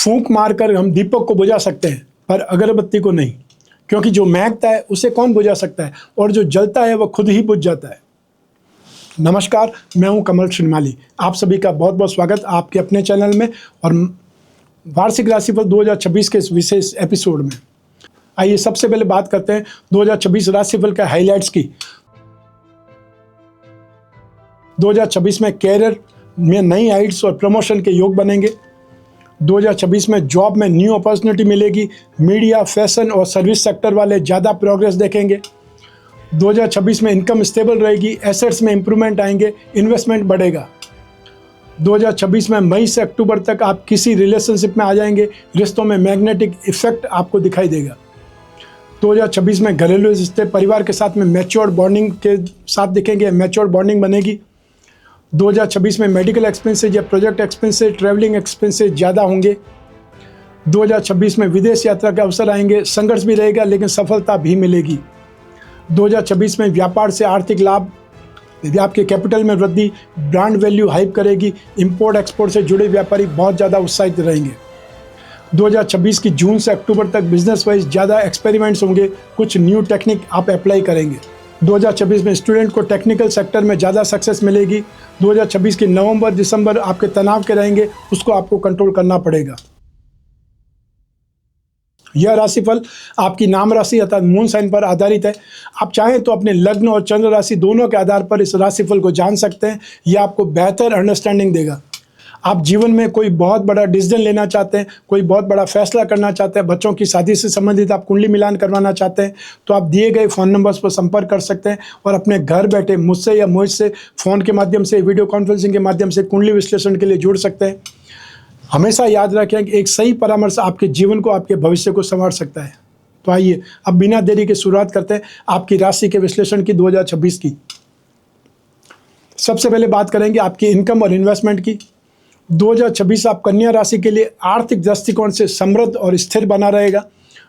फूंक मारकर हम दीपक को बुझा सकते हैं पर अगरबत्ती को नहीं, क्योंकि जो महकता है उसे कौन बुझा सकता है और जो जलता है वह खुद ही बुझ जाता है। नमस्कार, मैं हूं कमल श्रीमाली। आप सभी का बहुत बहुत स्वागत आपके अपने चैनल में और वार्षिक राशिफल 2026 के इस विशेष एपिसोड में। आइए सबसे पहले बात करते हैं 2026 राशिफल के हाइलाइट्स की। 2026 में कैरियर में नई हाइट्स और प्रमोशन के योग बनेंगे। 2026 में जॉब में न्यू अपॉर्चुनिटी मिलेगी। मीडिया, फैशन और सर्विस सेक्टर वाले ज़्यादा प्रोग्रेस देखेंगे। 2026 में इनकम स्टेबल रहेगी, एसेट्स में इंप्रूवमेंट आएंगे, इन्वेस्टमेंट बढ़ेगा। 2026 में मई से अक्टूबर तक आप किसी रिलेशनशिप में आ जाएंगे। रिश्तों में मैग्नेटिक इफेक्ट आपको दिखाई देगा। 2026 में घरेलू रिश्ते परिवार के साथ में मैच्योर्ड बॉन्डिंग के साथ दिखेंगे, मैच्योर्ड बॉन्डिंग बनेगी। 2026 में मेडिकल एक्सपेंसेस या प्रोजेक्ट एक्सपेंसेस, ट्रैवलिंग एक्सपेंसेस ज़्यादा होंगे। 2026 में विदेश यात्रा के अवसर आएंगे। संघर्ष भी रहेगा लेकिन सफलता भी मिलेगी। 2026 में व्यापार से आर्थिक लाभ, आपके कैपिटल में वृद्धि, ब्रांड वैल्यू हाइप करेगी। इंपोर्ट एक्सपोर्ट से जुड़े व्यापारी बहुत ज़्यादा उत्साहित रहेंगे। 2026 की जून से अक्टूबर तक बिजनेस वाइज ज़्यादा एक्सपेरिमेंट्स होंगे। कुछ न्यू टेक्निक आप अप्लाई करेंगे। 2026 में स्टूडेंट को टेक्निकल सेक्टर में ज़्यादा सक्सेस मिलेगी। 2026 के नवंबर दिसंबर आपके तनाव के रहेंगे, उसको आपको कंट्रोल करना पड़ेगा। यह राशिफल आपकी नाम राशि अर्थात मून साइन पर आधारित है। आप चाहें तो अपने लग्न और चंद्र राशि दोनों के आधार पर इस राशिफल को जान सकते हैं। यह आपको बेहतर अंडरस्टैंडिंग देगा। आप जीवन में कोई बहुत बड़ा डिसीजन लेना चाहते हैं, कोई बहुत बड़ा फैसला करना चाहते हैं, बच्चों की शादी से संबंधित आप कुंडली मिलान करवाना चाहते हैं, तो आप दिए गए फ़ोन नंबर्स पर संपर्क कर सकते हैं और अपने घर बैठे मुझसे या मुझसे फ़ोन के माध्यम से, वीडियो कॉन्फ्रेंसिंग के माध्यम से कुंडली विश्लेषण के लिए जुड़ सकते हैं। हमेशा याद रखें कि एक सही परामर्श आपके जीवन को, आपके भविष्य को संवार सकता है। तो आइए अब बिना देरी के शुरुआत करते हैं आपकी राशि के विश्लेषण की 2026 की। सबसे पहले बात करेंगे आपकी इनकम और इन्वेस्टमेंट की। 2026 आप कन्या राशि के लिए आर्थिक दृष्टिकोण से समृद्ध और स्थिर बना रहेगा।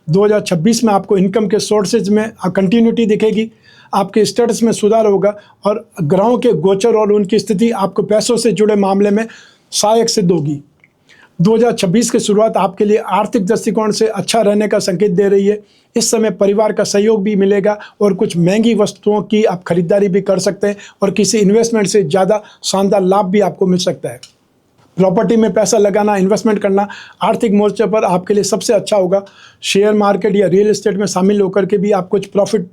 2026 में आपको इनकम के सोर्सेज में कंटिन्यूटी दिखेगी। आपके स्टेटस में सुधार होगा और ग्रहों के गोचर और उनकी स्थिति आपको पैसों से जुड़े मामले में सहायक सिद्ध होगी। 2026 की शुरुआत आपके लिए आर्थिक दृष्टिकोण से अच्छा रहने का संकेत दे रही है। इस समय परिवार का सहयोग भी मिलेगा और कुछ महंगी वस्तुओं की आप खरीदारी भी कर सकते हैं और किसी इन्वेस्टमेंट से ज़्यादा शानदार लाभ भी आपको मिल सकता है। प्रॉपर्टी में पैसा लगाना, इन्वेस्टमेंट करना आर्थिक मोर्चे पर आपके लिए सबसे अच्छा होगा। शेयर मार्केट या रियल एस्टेट में शामिल होकर के भी आप कुछ प्रॉफिट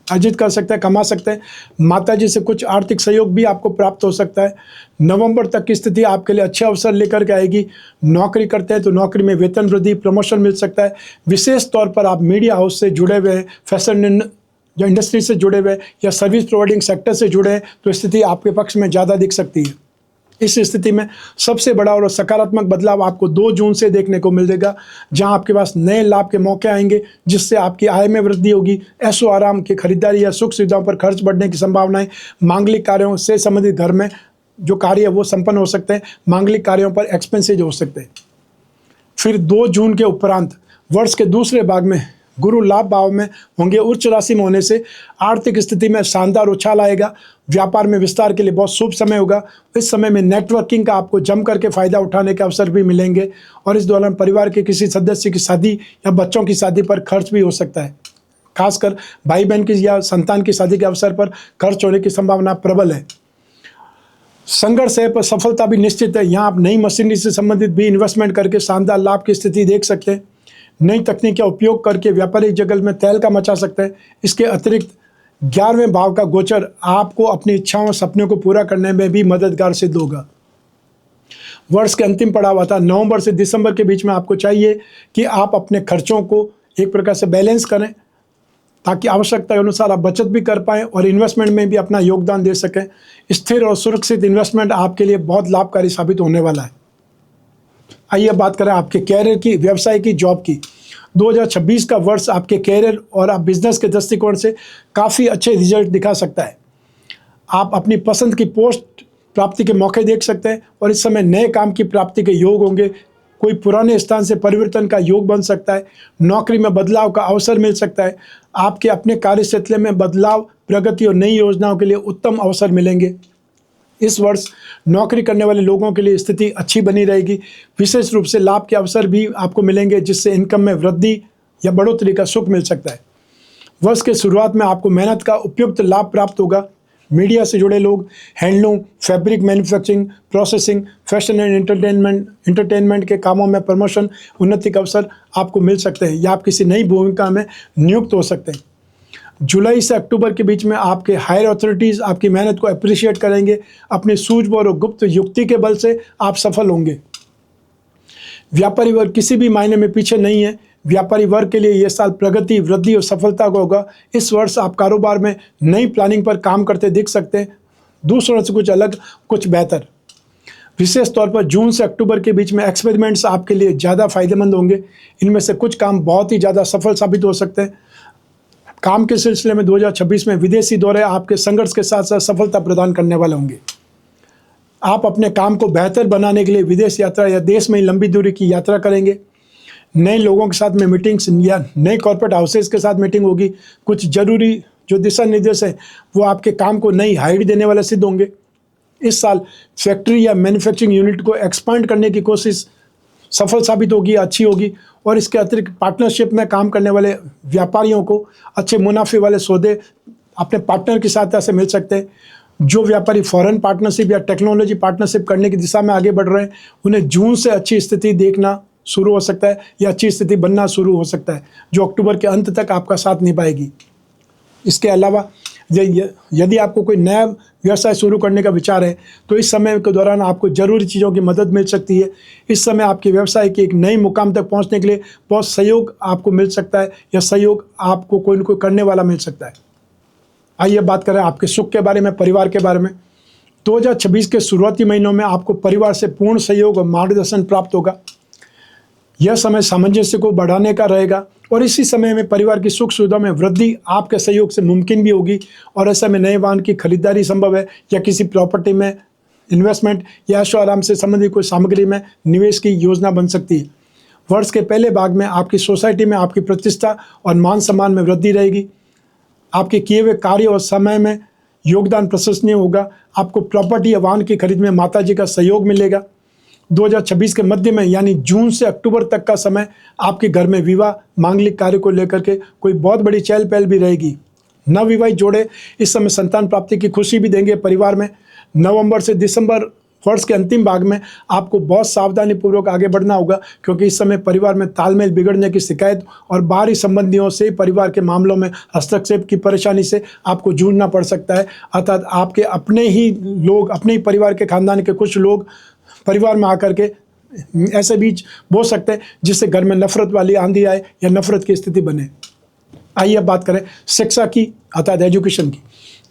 अर्जित कर सकते हैं, कमा सकते हैं। माताजी से कुछ आर्थिक सहयोग भी आपको प्राप्त हो सकता है। नवंबर तक की स्थिति आपके लिए अच्छे अवसर लेकर के आएगी। नौकरी करते हैं तो नौकरी में वेतन वृद्धि, प्रमोशन मिल सकता है। विशेष तौर पर आप मीडिया हाउस से जुड़े हुए हैं, फैशन जो इंडस्ट्री से जुड़े हुए हैं या सर्विस प्रोवाइडिंग सेक्टर से जुड़े हैं तो स्थिति आपके पक्ष में ज़्यादा दिख सकती है। इस स्थिति में सबसे बड़ा और सकारात्मक बदलाव आपको 2 जून से देखने को मिलेगा, जहां आपके पास नए लाभ के मौके आएंगे, जिससे आपकी आय में वृद्धि होगी। ऐशो आराम की खरीदारी या सुख सुविधाओं पर खर्च बढ़ने की संभावनाएं, मांगलिक कार्यों से संबंधित घर में जो कार्य है वो संपन्न हो सकते हैं। मांगलिक कार्यों पर एक्सपेंसेज हो सकते हैं। फिर 2 जून के उपरांत वर्ष के दूसरे भाग में गुरु लाभ भाव में होंगे। उच्च राशि में होने से आर्थिक स्थिति में शानदार उछाल आएगा। व्यापार में विस्तार के लिए बहुत शुभ समय होगा। इस समय में नेटवर्किंग का आपको जम करके फ़ायदा उठाने के अवसर भी मिलेंगे और इस दौरान परिवार के किसी सदस्य की शादी या बच्चों की शादी पर खर्च भी हो सकता है। खासकर भाई बहन की या संतान की शादी के अवसर पर खर्च होने की संभावना प्रबल है। संघर्ष है पर सफलता भी निश्चित है। यहाँ आप नई मशीनरी से संबंधित भी इन्वेस्टमेंट करके शानदार लाभ की स्थिति देख सकते हैं। नई तकनीक का उपयोग करके व्यापारिक जगत में तहलका मचा सकते हैं। इसके अतिरिक्त 11वें भाव का गोचर आपको अपनी इच्छाओं, सपनों को पूरा करने में भी मददगार सिद्ध होगा। वर्ष के अंतिम पड़ाव अर्थात नवंबर से दिसंबर के बीच में आपको चाहिए कि आप अपने खर्चों को एक प्रकार से बैलेंस करें, ताकि आवश्यकता के अनुसार आप बचत भी कर पाएँ और इन्वेस्टमेंट में भी अपना योगदान दे सकें। स्थिर और सुरक्षित इन्वेस्टमेंट आपके लिए बहुत लाभकारी साबित होने वाला है। आइए बात करें आपके कैरियर की, व्यवसाय की, जॉब की। 2026 का वर्ष आपके कैरियर और आप बिजनेस के दृष्टिकोण से काफ़ी अच्छे रिजल्ट दिखा सकता है। आप अपनी पसंद की पोस्ट प्राप्ति के मौके देख सकते हैं और इस समय नए काम की प्राप्ति के योग होंगे। कोई पुराने स्थान से परिवर्तन का योग बन सकता है। नौकरी में बदलाव का अवसर मिल सकता है। आपके अपने कार्य क्षेत्र में बदलाव, प्रगति और नई योजनाओं के लिए उत्तम अवसर मिलेंगे। इस वर्ष नौकरी करने वाले लोगों के लिए स्थिति अच्छी बनी रहेगी। विशेष रूप से लाभ के अवसर भी आपको मिलेंगे, जिससे इनकम में वृद्धि या बढ़ोतरी का सुख मिल सकता है। वर्ष के शुरुआत में आपको मेहनत का उपयुक्त लाभ प्राप्त होगा। मीडिया से जुड़े लोग, handloom, fabric manufacturing, processing, fashion and entertainment के कामों में प्रमोशन, उन्नति के अवसर आपको मिल सकते हैं या आप किसी नई भूमिका में नियुक्त हो सकते हैं। जुलाई से अक्टूबर के बीच में आपके हायर अथॉरिटीज़ आपकी मेहनत को अप्रिशिएट करेंगे। अपनी सूझबूझ और गुप्त युक्ति के बल से आप सफल होंगे। व्यापारी वर्ग किसी भी मायने में पीछे नहीं है। व्यापारी वर्ग के लिए यह साल प्रगति, वृद्धि और सफलता का होगा। इस वर्ष आप कारोबार में नई प्लानिंग पर काम करते दिख सकते हैं, दूसरों से कुछ अलग, कुछ बेहतर। विशेष तौर पर जून से अक्टूबर के बीच में एक्सपेरिमेंट्स आपके लिए ज़्यादा फायदेमंद होंगे। इनमें से कुछ काम बहुत ही ज़्यादा सफल साबित हो सकते हैं। काम के सिलसिले में 2026 में विदेशी दौरे आपके संघर्ष के साथ साथ सफलता प्रदान करने वाले होंगे। आप अपने काम को बेहतर बनाने के लिए विदेश यात्रा या देश में ही लंबी दूरी की यात्रा करेंगे। नए लोगों के साथ में मीटिंग्स या नए कॉर्पोरेट हाउसेस के साथ मीटिंग होगी। कुछ जरूरी जो दिशा निर्देश है वो आपके काम को नई हाइट देने वाले सिद्ध होंगे। इस साल फैक्ट्री या मैन्युफैक्चरिंग यूनिट को एक्सपांड करने की कोशिश सफल साबित होगी, अच्छी होगी। और इसके अतिरिक्त पार्टनरशिप में काम करने वाले व्यापारियों को अच्छे मुनाफे वाले सौदे अपने पार्टनर की सहायता से मिल सकते हैं। जो व्यापारी फॉरेन पार्टनरशिप या टेक्नोलॉजी पार्टनरशिप करने की दिशा में आगे बढ़ रहे हैं, उन्हें जून से अच्छी स्थिति देखना शुरू हो सकता है या अच्छी स्थिति बनना शुरू हो सकता है, जो अक्टूबर के अंत तक आपका साथ निभाएगी। इसके अलावा यदि आपको कोई नया व्यवसाय शुरू करने का विचार है तो इस समय के दौरान आपको ज़रूरी चीज़ों की मदद मिल सकती है। इस समय आपके व्यवसाय के एक नई मुकाम तक पहुंचने के लिए बहुत सहयोग आपको मिल सकता है या सहयोग आपको कोई न कोई करने वाला मिल सकता है। आइए बात करें आपके सुख के बारे में, परिवार के बारे में। 2026 के शुरुआती महीनों में आपको परिवार से पूर्ण सहयोग और मार्गदर्शन प्राप्त होगा। यह समय सामंजस्य को बढ़ाने का रहेगा और इसी समय में परिवार की सुख सुविधा में वृद्धि आपके सहयोग से मुमकिन भी होगी। और ऐसे में नए वाहन की खरीदारी संभव है या किसी प्रॉपर्टी में इन्वेस्टमेंट या ऐशो आराम से संबंधित कोई सामग्री में निवेश की योजना बन सकती है। वर्ष के पहले भाग में आपकी सोसाइटी में आपकी प्रतिष्ठा और मान सम्मान में वृद्धि रहेगी। आपके किए हुए कार्य और समय में योगदान प्रशंसनीय होगा। आपको प्रॉपर्टी या वाहन की खरीद में माताजी का सहयोग मिलेगा। 2026 के मध्य में यानी जून से अक्टूबर तक का समय आपके घर में विवाह, मांगलिक कार्य को लेकर के कोई बहुत बड़ी चहल पहल भी रहेगी। नवविवाहित जोड़े इस समय संतान प्राप्ति की खुशी भी देंगे परिवार में। नवंबर से दिसंबर वर्ष के अंतिम भाग में आपको बहुत सावधानी पूर्वक आगे बढ़ना होगा, क्योंकि इस समय परिवार में तालमेल बिगड़ने की शिकायत और बाहरी संबंधियों से परिवार के मामलों में हस्तक्षेप की परेशानी से आपको जूझना पड़ सकता है। अर्थात आपके अपने ही लोग, अपने ही परिवार के खानदान के कुछ लोग परिवार में आकर के ऐसे बीच बोल सकते हैं जिससे घर में नफरत वाली आंधी आए या नफरत की स्थिति बने। आइए अब बात करें शिक्षा की, अर्थात एजुकेशन की।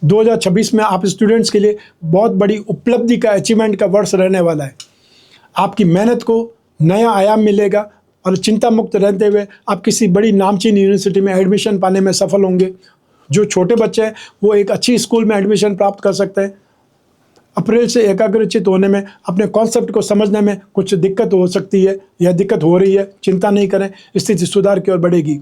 2026 में आप स्टूडेंट्स के लिए बहुत बड़ी उपलब्धि का, अचीवमेंट का वर्ष रहने वाला है। आपकी मेहनत को नया आयाम मिलेगा और चिंता मुक्त रहते हुए आप किसी बड़ी नामचीन यूनिवर्सिटी में एडमिशन पाने में सफल होंगे। जो छोटे बच्चे हैं वो एक अच्छी स्कूल में एडमिशन प्राप्त कर सकते हैं। अप्रैल से एकाग्रचित होने में, अपने कॉन्सेप्ट को समझने में कुछ दिक्कत हो सकती है या दिक्कत हो रही है, चिंता नहीं करें, स्थिति सुधार की ओर बढ़ेगी।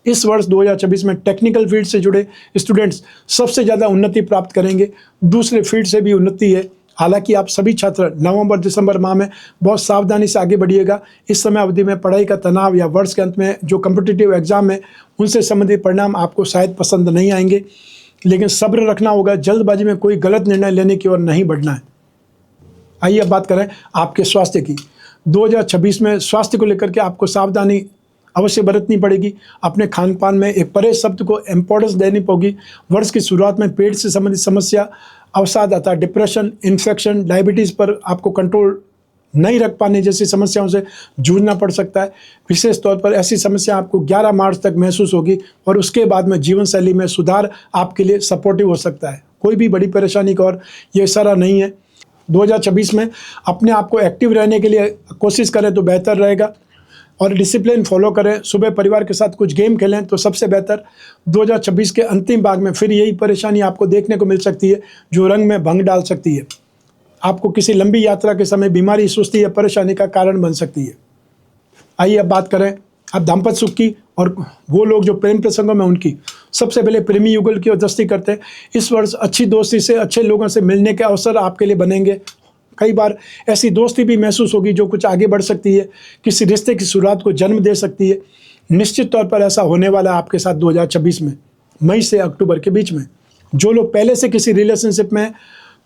इस वर्ष 2026 में टेक्निकल फील्ड से जुड़े स्टूडेंट्स सबसे ज़्यादा उन्नति प्राप्त करेंगे। दूसरे फील्ड से भी उन्नति है। हालांकि आप सभी छात्र नवंबर दिसंबर माह में बहुत सावधानी से आगे बढ़िएगा। इस समय अवधि में पढ़ाई का तनाव या वर्ष के अंत में जो कॉम्पिटिटिव एग्जाम है उनसे संबंधित परिणाम आपको शायद पसंद नहीं आएंगे, लेकिन सब्र रखना होगा। जल्दबाजी में कोई गलत निर्णय लेने की ओर नहीं बढ़ना है। आइए अब बात करें आपके स्वास्थ्य की। 2026 में स्वास्थ्य को लेकर के आपको सावधानी अवश्य बरतनी पड़ेगी। अपने खान पान में एक परहेज शब्द को इम्पोर्टेंस देनी होगी। वर्ष की शुरुआत में पेट से संबंधित समस्या, अवसाद अर्थात डिप्रेशन, इन्फेक्शन, डायबिटीज़ पर आपको कंट्रोल नहीं रख पाने जैसी समस्याओं से जूझना पड़ सकता है। विशेष तौर पर ऐसी समस्या आपको 11 मार्च तक महसूस होगी और उसके बाद में जीवन शैली में सुधार आपके लिए सपोर्टिव हो सकता है। कोई भी बड़ी परेशानी का और ये इशारा नहीं है। 2026 में अपने आप को एक्टिव रहने के लिए कोशिश करें तो बेहतर रहेगा और डिसिप्लिन फॉलो करें। सुबह परिवार के साथ कुछ गेम खेलें तो सबसे बेहतर। 2026 के अंतिम भाग में फिर यही परेशानी आपको देखने को मिल सकती है जो रंग में भंग डाल सकती है। आपको किसी लंबी यात्रा के समय बीमारी, सुस्ती या परेशानी का कारण बन सकती है। आइए अब बात करें आप दाम्पत्य सुख की और वो लोग जो प्रेम प्रसंगों में उनकी सबसे पहले प्रेमी युगल की ओर दृष्टि करते हैं। इस वर्ष अच्छी दोस्ती से अच्छे लोगों से मिलने के अवसर आपके लिए बनेंगे। कई बार ऐसी दोस्ती भी महसूस होगी जो कुछ आगे बढ़ सकती है, किसी रिश्ते की शुरुआत को जन्म दे सकती है। निश्चित तौर पर ऐसा होने वाला है आपके साथ 2026 में, मई से अक्टूबर के बीच में। जो लोग पहले से किसी रिलेशनशिप में हैं,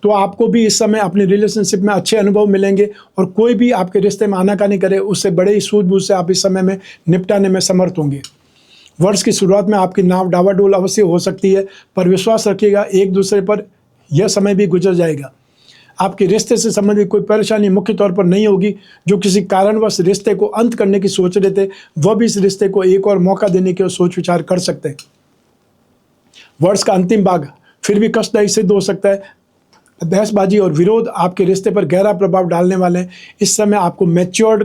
तो आपको भी इस समय अपनी रिलेशनशिप में अच्छे अनुभव मिलेंगे और कोई भी आपके रिश्ते में आनाकानी करे उससे बड़े ही सूझबूझ से आप इस समय में निपटाने में समर्थ होंगे। वर्ष की शुरुआत में आपकी नाव डावाडोल अवश्य हो सकती है, पर विश्वास रखिएगा एक दूसरे पर, यह समय भी गुजर जाएगा। आपके रिश्ते से संबंधित कोई परेशानी मुख्य तौर पर नहीं होगी। जो किसी कारणवश रिश्ते को अंत करने की सोच रहे थे, वह भी इस रिश्ते को एक और मौका देने की सोच विचार कर सकते हैं। वर्ष का अंतिम भाग फिर भी कष्टदायी सिद्ध हो सकता है। बहसबाजी और विरोध आपके रिश्ते पर गहरा प्रभाव डालने वाले हैं। इस समय आपको मैच्योर्ड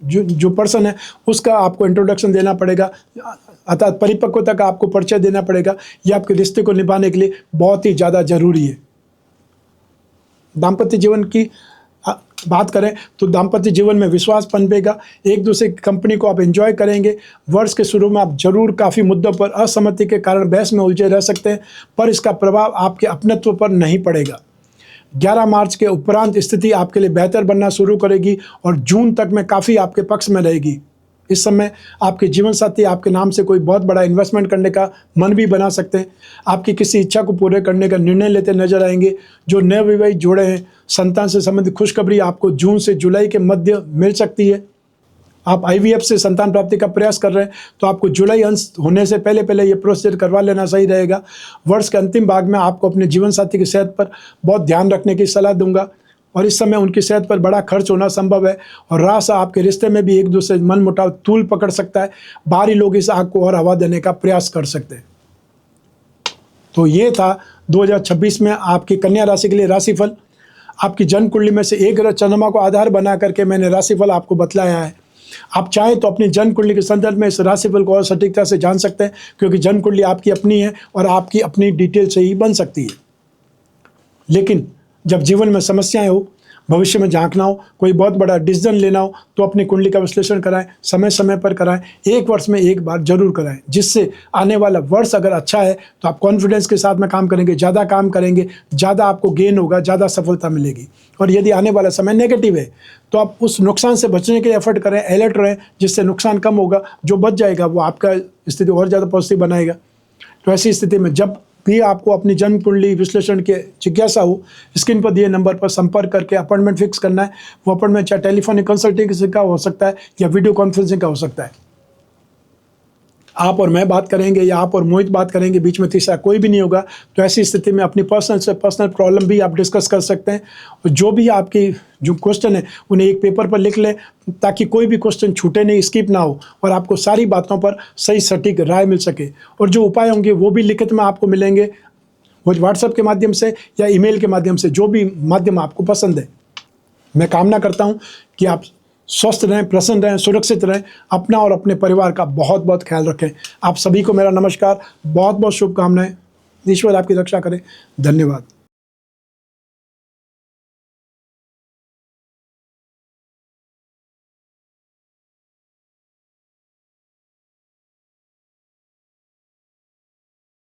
जो पर्सन है उसका आपको इंट्रोडक्शन देना पड़ेगा, अर्थात परिपक्वता का आपको परिचय देना पड़ेगा। यह आपके रिश्ते को निभाने के लिए बहुत ही ज़्यादा जरूरी है। दाम्पत्य जीवन की बात करें तो दाम्पत्य जीवन में विश्वास पनपेगा, एक दूसरे की कंपनी को आप एंजॉय करेंगे। वर्ष के शुरू में आप जरूर काफ़ी मुद्दों पर असहमति के कारण बहस में उलझे रह सकते हैं, पर इसका प्रभाव आपके अपनत्व पर नहीं पड़ेगा। 11 मार्च के उपरांत स्थिति आपके लिए बेहतर बनना शुरू करेगी और जून तक में काफ़ी आपके पक्ष में रहेगी। इस समय आपके जीवन साथी आपके नाम से कोई बहुत बड़ा इन्वेस्टमेंट करने का मन भी बना सकते हैं। आपकी किसी इच्छा को पूरे करने का निर्णय लेते नजर आएंगे। जो नवविवाहित जोड़े हैं, संतान से संबंधित खुशखबरी आपको जून से जुलाई के मध्य मिल सकती है। आप IVF से संतान प्राप्ति का प्रयास कर रहे हैं तो आपको जुलाई अंत होने से पहले पहले ये प्रोसीजर करवा लेना सही रहेगा। वर्ष के अंतिम भाग में आपको अपने जीवन साथी की सेहत पर बहुत ध्यान रखने की सलाह दूंगा और इस समय उनकी सेहत पर बड़ा खर्च होना संभव है और रास आपके रिश्ते में भी एक दूसरे मन मुटाव तूल पकड़ सकता है। बाहरी लोग इस आग को और हवा देने का प्रयास कर सकते हैं। तो ये था 2026 में आपकी कन्या राशि के लिए राशिफल। आपकी जन्म कुंडली में से एक ग्रह चंद्रमा को आधार बना करके मैंने राशिफल आपको बतलाया है। आप चाहें तो अपनी जन्म कुंडली के संदर्भ में इस राशिफल को और सटीकता से जान सकते हैं, क्योंकि जन्म कुंडली आपकी अपनी है और आपकी अपनी डिटेल से ही बन सकती है। लेकिन जब जीवन में समस्याएं हो, भविष्य में झांकना हो, कोई बहुत बड़ा डिसीजन लेना हो, तो अपनी कुंडली का विश्लेषण कराएं, समय समय पर कराएं, एक वर्ष में एक बार जरूर कराएं, जिससे आने वाला वर्ष अगर अच्छा है तो आप कॉन्फिडेंस के साथ में काम करेंगे, ज़्यादा काम करेंगे, ज़्यादा आपको गेन होगा, ज़्यादा सफलता मिलेगी। और यदि आने वाला समय नेगेटिव है तो आप उस नुकसान से बचने के लिए एफर्ट करें, अलर्ट रहें, जिससे नुकसान कम होगा। जो बच जाएगा वो आपका स्थिति और ज़्यादा पॉजिटिव बनाएगा। तो ऐसी स्थिति में जब भी आपको अपनी जन्म कुंडली विश्लेषण के जिज्ञासा हो, स्क्रीन पर दिए नंबर पर संपर्क करके अपॉइंटमेंट फिक्स करना है। वो अपॉइंटमेंट चाहे टेलीफोनिक कंसल्टेंसी का हो सकता है या वीडियो कॉन्फ्रेंसिंग का हो सकता है। आप और मैं बात करेंगे या आप और मोहित बात करेंगे, बीच में तीसरा कोई भी नहीं होगा। तो ऐसी स्थिति में अपनी पर्सनल प्रॉब्लम भी आप डिस्कस कर सकते हैं। और जो भी आपकी जो क्वेश्चन है उन्हें एक पेपर पर लिख लें, ताकि कोई भी क्वेश्चन छूटे नहीं, स्किप ना हो और आपको सारी बातों पर सही सटीक राय मिल सके। और जो उपाय होंगे वो भी लिखित में आपको मिलेंगे, वो व्हाट्सएप के माध्यम से या ईमेल के माध्यम से, जो भी माध्यम आपको पसंद है। मैं कामना करता हूँ कि आप स्वस्थ रहें, प्रसन्न रहें, सुरक्षित रहें, अपना और अपने परिवार का बहुत बहुत ख्याल रखें। आप सभी को मेरा नमस्कार, बहुत बहुत शुभकामनाएं। ईश्वर आपकी रक्षा करे। धन्यवाद।